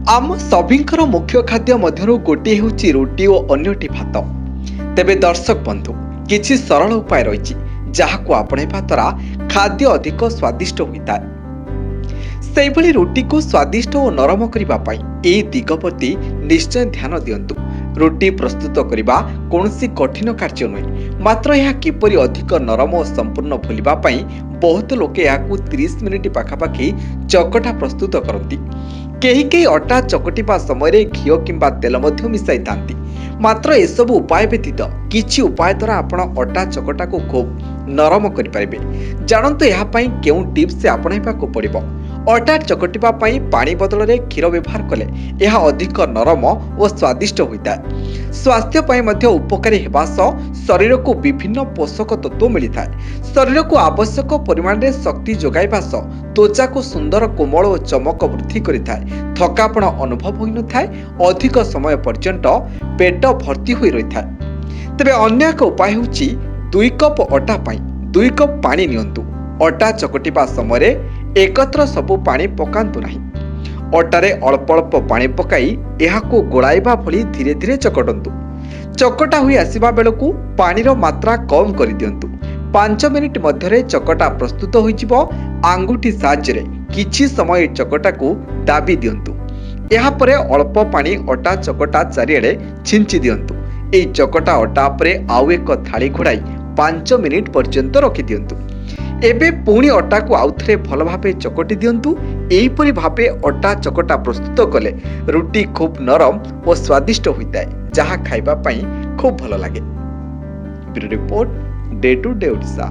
आम सभींकर मुख्य खाद्य मध्यरु गोटे हेउची रुटी और अन्यटी भात। तेबे दर्शक बंधु किछि सरल उपाय रहिछि जाहाकु आपणेबा द्वारा खाद्य अधिक स्वादिष्ट होइताय। सेहिभଳି रुटी को स्वादिष्ट और नरम करिबा पई एई दिग प्रति निश्चय ध्यान दियंतु। रुटी प्रस्तुत करिबा कोनोसी कठिन कार्य नुहे, मात्र यह किपरि अधिक नरम और संपूर्ण भुलिबा पई बहुत लोके याकु 30 मिनिट पाखापाखि चकटा प्रस्तुत करती। केही केही अटा चकटिबा समय घिओ किंबा तेल मध्य मिसाई थांती। मात्र एसबु उपाय व्यतीत किछि उपाय द्वारा आपण अटा चकटा को खूब नरम करि परिबे। जानंतु यहा पई केउ टिप्स से आपणाइबा को पड़िबो। अटा चकटिबा पई पानी बदल रे क्षीर व्यवहार कले यह अधिक नरम और स्वादिष्ट होइताय। स्वास्थ्य पई मध्य उपकारी हेबा सह शरीर को विभिन्न पोषक तत्व मिलिथाय। शरीर को आवश्यक परिमाण रे शक्ति जोगाइबा सह त्वचा को सुंदर कोमल और चमक वृद्धि करिथाय। थकापण अनुभव होई न थाय। अधिक समय पर्यंत पेट भर्ती होई रहिथाय। तबे अन्य एक उपाय होची 2 कप अटा पई 2 कप पानी नियंतु। अटा चकटिबा समय एकत्र सबु पानी पकांतु नाही। अटारे अल्प अल्प पानी पकाई एहाको गोळाइबा भली धीरे धीरे चकटंतु। चकटा हुई आसीबा बेलकु पानीर मात्रा कम करि दियंतु। 5 मिनिट मध्यरे चकटा प्रस्तुत होइजिबो। आंगुठी साहाय्य किछि समय चकटा को दाबी दियंतु। एहा परे अल्प पानी अटा चकटा चारिआडे छिंची दियंतु। एई चकटा अटा परे आउ एक थाली घोड़ाई 5 मिनिट पर्यंत रखि दियंतु। एबे पुणी अटा को आउथरे भल भाबे चकटी दियंतु। एहीपरि भाबे अटा चकटा प्रस्तुत कले रुटी खूब नरम और स्वादिष्ट होइताय, जहा खाइबा पई खूब भल लागे। Bureau report, day to day Odisha.